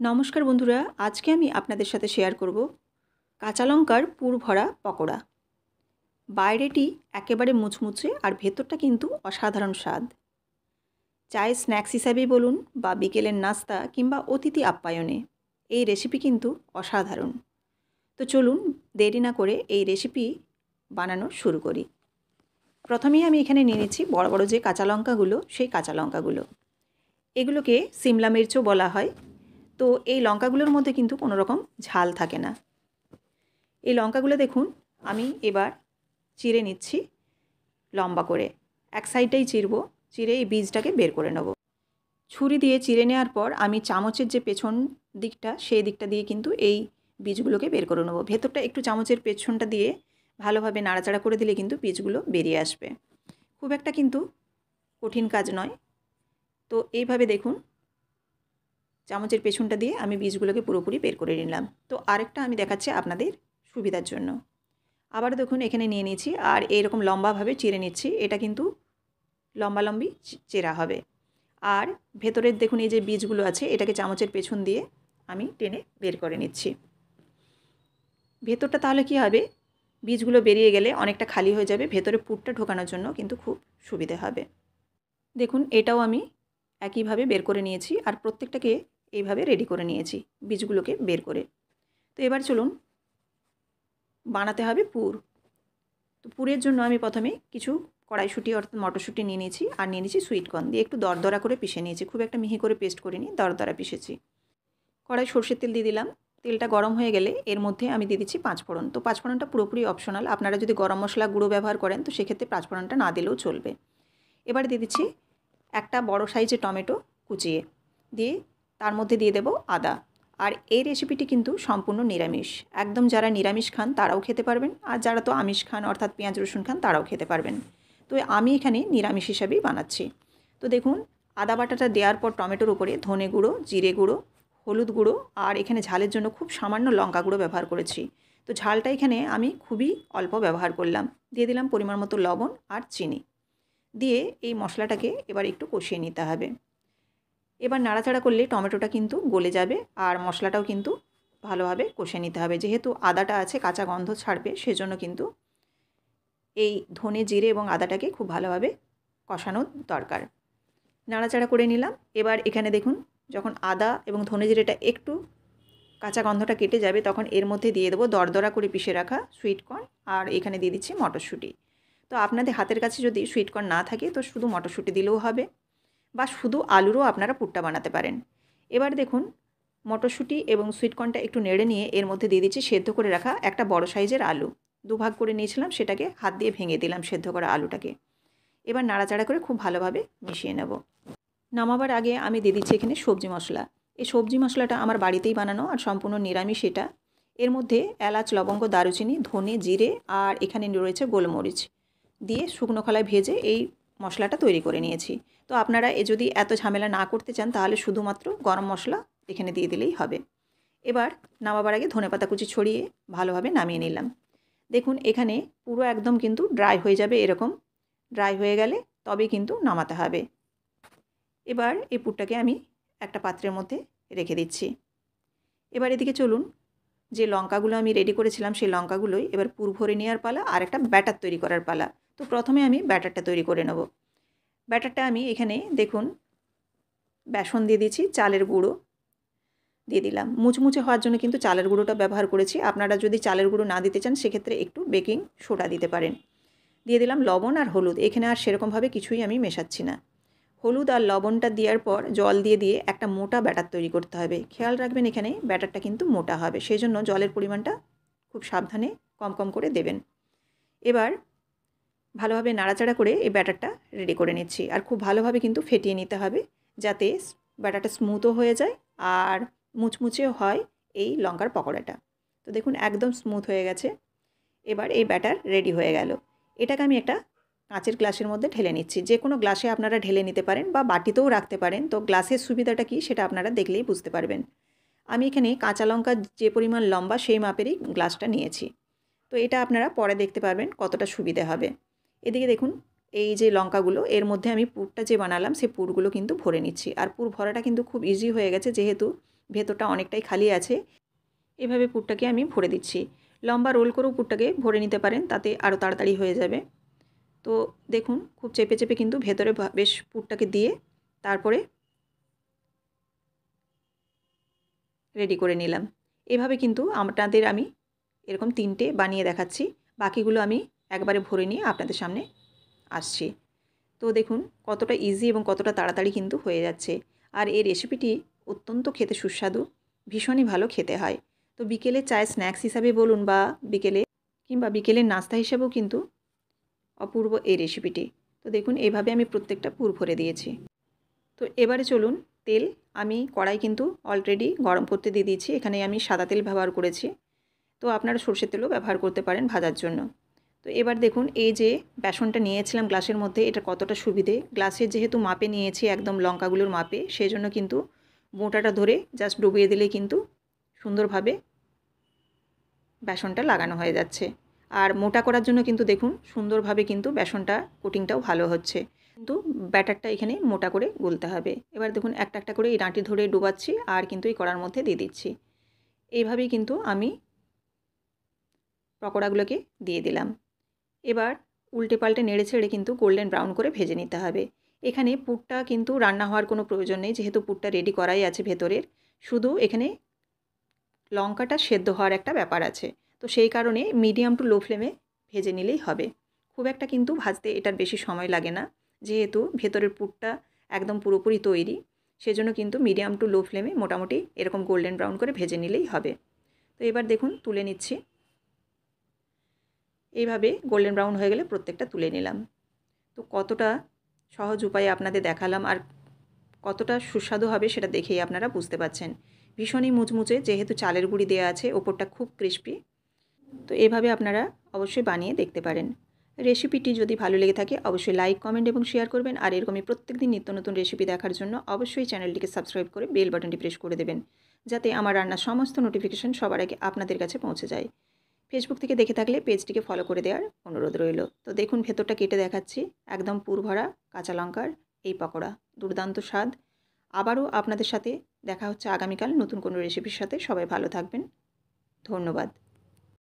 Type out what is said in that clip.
নমস্কার বন্ধুরা, আজকে আমি আপনাদের সাথে শেয়ার করব কাঁচা লঙ্কার পুর ভরা পকোড়া। বাইরেটি একেবারে মুচমুচে আর ভেতরটা কিন্তু অসাধারণ স্বাদ। চায়ে স্ন্যাক্স হিসাবেই বলুন বা বিকেলের নাস্তা কিংবা অতিথি আপ্যায়নে এই রেসিপি কিন্তু অসাধারণ। তো চলুন দেরি না করে এই রেসিপি বানানো শুরু করি। প্রথমেই আমি এখানে নিয়ে নিচ্ছি বড় বড় যে কাঁচা লঙ্কাগুলো, সেই কাঁচা লঙ্কাগুলো। এগুলোকে সিমলা মির্চও বলা হয়। তো এই লঙ্কাগুলোর মধ্যে কিন্তু কোনো রকম ঝাল থাকে না। এই লঙ্কাগুলো দেখুন আমি এবার চিড়ে নিচ্ছি লম্বা করে। এক সাইডটাই চিরব, চিড়ে এই বীজটাকে বের করে নেব। ছুরি দিয়ে চিড়ে নেওয়ার পর আমি চামচের যে পেছন দিকটা, সেই দিকটা দিয়ে কিন্তু এই বীজগুলোকে বের করে নেব। ভেতরটা একটু চামচের পেছনটা দিয়ে ভালোভাবে নাড়াচাড়া করে দিলে কিন্তু বীজগুলো বেরিয়ে আসবে। খুব একটা কিন্তু কঠিন কাজ নয়। তো এইভাবে দেখুন চামচের পেছনটা দিয়ে আমি বীজগুলোকে পুরোপুরি বের করে নিলাম। তো আরেকটা আমি দেখাচ্ছি আপনাদের সুবিধার জন্য। আবার দেখুন এখানে নিয়ে নিয়েছি আর এইরকম লম্বাভাবে চিড়ে নিচ্ছি। এটা কিন্তু লম্বালম্বি চেরা হবে। আর ভেতরের দেখুন এই যে বীজগুলো আছে, এটাকে চামচের পেছন দিয়ে আমি টেনে বের করে নিচ্ছি। ভেতরটা তাহলে কি হবে, বীজগুলো বেরিয়ে গেলে অনেকটা খালি হয়ে যাবে, ভেতরে পুরটা ঢোকানোর জন্য কিন্তু খুব সুবিধে হবে। দেখুন এটাও আমি একইভাবে বের করে নিয়েছি আর প্রত্যেকটাকে এইভাবে রেডি করে নিয়েছি বীজগুলোকে বের করে। তো এবার চলুন বানাতে হবে পুর। তো পুরের জন্য আমি প্রথমে কিছু কড়াইশুঁটি অর্থাৎ মটরশুঁটি নিয়ে নিয়েছি আর নিয়ে নিয়েছি সুইটকর্ন, দিয়ে একটু দরদরা করে পিষে নিয়েছি। খুব একটা মিহি করে পেস্ট করিনি, দরদরা পিষেছি। কড়াই সরষের তেল দিয়ে দিলাম। তেলটা গরম হয়ে গেলে এর মধ্যে আমি দিয়ে দিচ্ছি পাঁচফোড়ন। তো পাঁচফোড়নটা পুরোপুরি অপশনাল, আপনারা যদি গরম মশলা গুঁড়ো ব্যবহার করেন তো সেক্ষেত্রে পাঁচফোড়নটা না দিলেও চলবে। এবার দিয়ে দিচ্ছি একটা বড় সাইজের টমেটো কুচিয়ে, দিয়ে তার মধ্যে দিয়ে দেব আদা। আর এই রেসিপিটি কিন্তু সম্পূর্ণ নিরামিষ, একদম যারা নিরামিষ খান তারাও খেতে পারবেন, আর যারা তো আমিষ খান অর্থাৎ পেঁয়াজ রসুন খান তারাও খেতে পারবেন। তো আমি এখানে নিরামিষ হিসাবেই বানাচ্ছি। তো দেখুন আদা বাটাটা দেওয়ার পর টমেটোর উপরে ধনে গুঁড়ো, জিরে গুঁড়ো, হলুদ গুঁড়ো আর এখানে ঝালের জন্য খুব সামান্য লঙ্কা গুঁড়ো ব্যবহার করেছি। তো ঝালটা এখানে আমি খুবই অল্প ব্যবহার করলাম। দিয়ে দিলাম পরিমাণ মতো লবণ আর চিনি, দিয়ে এই মশলাটাকে এবার একটু কষিয়ে নিতে হবে। এবার নাড়াচাড়া করলে টমেটোটা কিন্তু গলে যাবে আর মশলাটাও কিন্তু ভালোভাবে কষে নিতে হবে। যেহেতু আদাটা আছে কাঁচা গন্ধ ছাড়বে, সেজন্য কিন্তু এই ধনে জিরে এবং আদাটাকে খুব ভালোভাবে কষানোর দরকার। নাড়াচাড়া করে নিলাম। এবার এখানে দেখুন যখন আদা এবং ধনে জিরেটা একটু কাঁচা গন্ধটা কেটে যাবে তখন এর মধ্যে দিয়ে দেবো দরদরা করে পিষে রাখা সুইটকর্ন আর এখানে দিয়ে দিচ্ছি মটরশুঁটি। তো আপনাদের হাতের কাছে যদি সুইটকর্ন না থাকে তো শুধু মটরশুঁটি দিলেও হবে, বা শুধু আলুরও আপনারা পুরটা বানাতে পারেন। এবার দেখুন মটরশুঁটি এবং সুইটকর্নটা একটু নেড়ে নিয়ে এর মধ্যে দিয়ে দিচ্ছি সেদ্ধ করে রাখা একটা বড় সাইজের আলু। দুভাগ করে নিয়েছিলাম, সেটাকে হাত দিয়ে ভেঙে দিলাম সেদ্ধ করা আলুটাকে। এবার নাড়াচাড়া করে খুব ভালোভাবে মিশিয়ে নেব। নামাবার আগে আমি দিয়ে দিচ্ছি এখানে সবজি মশলা। এই সবজি মশলাটা আমার বাড়িতেই বানানো আর সম্পূর্ণ নিরামিষ এটা। এর মধ্যে এলাচ, লবঙ্গ, দারুচিনি, ধনে, জিরে আর এখানে রয়েছে গোলমরিচ দিয়ে শুকনো খোলায় ভেজে এই মশলাটা তৈরি করে নিয়েছি। তো আপনারা যদি এত ঝামেলা না করতে চান তাহলে শুধুমাত্র গরম মশলা এখানে দিয়ে দিলেই হবে। এবার নামাবার আগে ধনেপাতা কুচি ছড়িয়ে ভালোভাবে নামিয়ে নিলাম। দেখুন এখানে পুরো একদম কিন্তু ড্রাই হয়ে যাবে, এরকম ড্রাই হয়ে গেলে তবেই কিন্তু নামাতে হবে। এবার এই পুরটাকে আমি একটা পাত্রের মধ্যে রেখে দিচ্ছি। এবার এদিকে চলুন যে লঙ্কাগুলো আমি রেডি করেছিলাম সেই লঙ্কাগুলোই এবার পুর ভরে নেওয়ার পালা আর একটা ব্যাটার তৈরি করার পালা। তো প্রথমে আমি ব্যাটারটা তৈরি করে নেব। ব্যাটারটা আমি এখানে দেখুন বেসন দিয়ে দিয়েছি, চালের গুঁড়ো দিয়ে দিলাম। মুচমুচে হওয়ার জন্য কিন্তু চালের গুঁড়োটা ব্যবহার করেছি, আপনারা যদি চালের গুঁড়ো না দিতে চান সেক্ষেত্রে একটু বেকিং সোডা দিতে পারেন। দিয়ে দিলাম লবণ আর হলুদ, এখানে আর সেরকমভাবে কিছুই আমি মেশাচ্ছি না। হলুদ আর লবণটা দেওয়ার পর জল দিয়ে একটা মোটা ব্যাটার তৈরি করতে হবে। খেয়াল রাখবেন এখানে ব্যাটারটা কিন্তু মোটা হবে, সেই জন্য জলের পরিমাণটা খুব সাবধানে কম কম করে দেবেন। এবার ভালোভাবে নাড়াচাড়া করে এই ব্যাটারটা রেডি করে নিচ্ছি আর খুব ভালোভাবে কিন্তু ফেটিয়ে নিতে হবে যাতে ব্যাটারটা স্মুথও হয়ে যায় আর মুচমুচেও হয় এই লঙ্কার পকোড়াটা। তো দেখুন একদম স্মুথ হয়ে গেছে। এবার এই ব্যাটার রেডি হয়ে গেল। এটাকে আমি একটা কাঁচের গ্লাসের মধ্যে ঢেলে নিচ্ছি। যে কোনো গ্লাসে আপনারা ঢেলে নিতে পারেন বা বাটিতেও রাখতে পারেন। তো গ্লাসের সুবিধাটা কী সেটা আপনারা দেখলেই বুঝতে পারবেন। আমি এখানে কাঁচা লঙ্কা যে পরিমাণ লম্বা সেই মাপেরই গ্লাসটা নিয়েছি। তো এটা আপনারা পরে দেখতে পারবেন কতটা সুবিধে হবে। এদিকে দেখুন এই যে লঙ্কাগুলো এর মধ্যে আমি পুরটা যে বানালাম সেই পুরগুলো কিন্তু ভরে নিচ্ছি। আর পুর ভরাটা কিন্তু খুব ইজি হয়ে গেছে, যেহেতু ভেতরটা অনেকটাই খালি আছে। এভাবে পুরটাকে আমি ভরে দিচ্ছি। লম্বা রোল করেও পুরটাকে ভরে নিতে পারেন, তাতে আরও তাড়াতাড়ি হয়ে যাবে। তো দেখুন খুব চেপে চেপে কিন্তু ভেতরে বেশ পুরটাকে দিয়ে তারপরে রেডি করে নিলাম। এভাবে কিন্তু আপনাদের আমি এরকম 3টে বানিয়ে দেখাচ্ছি। বাকিগুলো আমি একবারে ভরে নিয়ে আপনাদের সামনে আসছি। তো দেখুন কতটা ইজি এবং কতটা তাড়াতাড়ি কিন্তু হয়ে যাচ্ছে। আর এই রেসিপিটি অত্যন্ত খেতে সুস্বাদু, ভীষণই ভালো খেতে হয়। তো বিকেলে চায় স্ন্যাক্স হিসাবে বলুন বা বিকেলের নাস্তা হিসেবেও কিন্তু অপূর্ব এই রেসিপিটি। তো দেখুন এইভাবে আমি প্রত্যেকটা পুর ভরে দিয়েছি। তো এবারে চলুন, তেল আমি কড়াই কিন্তু অলরেডি গরম করতে দিয়ে দিয়েছি। এখানে আমি সাদা তেল ব্যবহার করেছি। তো আপনারা সরষের তেলও ব্যবহার করতে পারেন ভাজার জন্য। তো এবার দেখুন এই যে বেসনটা নিয়েছিলাম গ্লাসের মধ্যে, এটা কতটা সুবিধে। গ্লাসের যেহেতু মাপে নিয়েছি একদম লঙ্কাগুলোর মাপে, সেই জন্য কিন্তু মোটাটা ধরে জাস্ট ডুবিয়ে দিলেই কিন্তু সুন্দরভাবে বেসনটা লাগানো হয়ে যাচ্ছে। আর মোটা করার জন্য কিন্তু দেখুন সুন্দরভাবে কিন্তু বেসনটা কোটিংটাও ভালো হচ্ছে। কিন্তু ব্যাটারটা এখানে মোটা করে গুলতে হবে। এবার দেখুন একটা একটা করে এই ডাঁটি ধরে ডুবাচ্ছি আর কিন্তু এই কড়ার মধ্যে দিয়ে দিচ্ছি। এইভাবেই কিন্তু আমি পকোড়াগুলোকে দিয়ে দিলাম। এবার উল্টে পাল্টে নেড়ে ছেড়ে কিন্তু গোল্ডেন ব্রাউন করে ভেজে নিতে হবে। এখানে পুরটা কিন্তু রান্না হওয়ার কোনো প্রয়োজন নেই, যেহেতু পুরটা রেডি করাই আছে ভেতরের। শুধু এখানে লঙ্কাটা সেদ্ধ হওয়ার একটা ব্যাপার আছে। তো সেই কারণে মিডিয়াম টু লো ফ্লেমে ভেজে নিলেই হবে। খুব একটা কিন্তু ভাজতে এটার বেশি সময় লাগে না, যেহেতু ভেতরের পুরটা একদম পুরোপুরি তৈরি। সেজন্য কিন্তু মিডিয়াম টু লো ফ্লেমে মোটামুটি এরকম গোল্ডেন ব্রাউন করে ভেজে নিলেই হবে। তো এবার দেখুন তুলে নিচ্ছি। এইভাবে গোল্ডেন ব্রাউন হয়ে গেলে প্রত্যেকটা তুলে নিলাম। তো কতটা সহজ উপায়ে আপনাদের দেখালাম আর কতটা সুস্বাদু হবে সেটা দেখেই আপনারা বুঝতে পারছেন। ভীষণই মুচমুচে, যেহেতু চালের গুঁড়ি দেওয়া আছে, ওপরটা খুব ক্রিস্পি। তো এভাবে আপনারা অবশ্যই বানিয়ে দেখতে পারেন। রেসিপিটি যদি ভালো লেগে থাকে অবশ্যই লাইক, কমেন্ট এবং শেয়ার করবেন। আর এরকমই প্রত্যেকদিন নিত্য নতুন রেসিপি দেখার জন্য অবশ্যই চ্যানেলটিকে সাবস্ক্রাইব করে বেল বাটনটি প্রেস করে দেবেন, যাতে আমার রান্নার সমস্ত নোটিফিকেশন সবার আগে আপনাদের কাছে পৌঁছে যায়। ফেসবুক থেকে দেখে থাকলে পেজটিকে ফলো করে দেওয়ার অনুরোধ রইল। তো দেখুন ভেতরটা কেটে দেখাচ্ছি, একদম পুর ভরা কাঁচা লঙ্কার এই পকোড়া, দুর্দান্ত স্বাদ। আবারও আপনাদের সাথে দেখা হচ্ছে আগামীকাল নতুন কোনো রেসিপির সাথে। সবাই ভালো থাকবেন, ধন্যবাদ।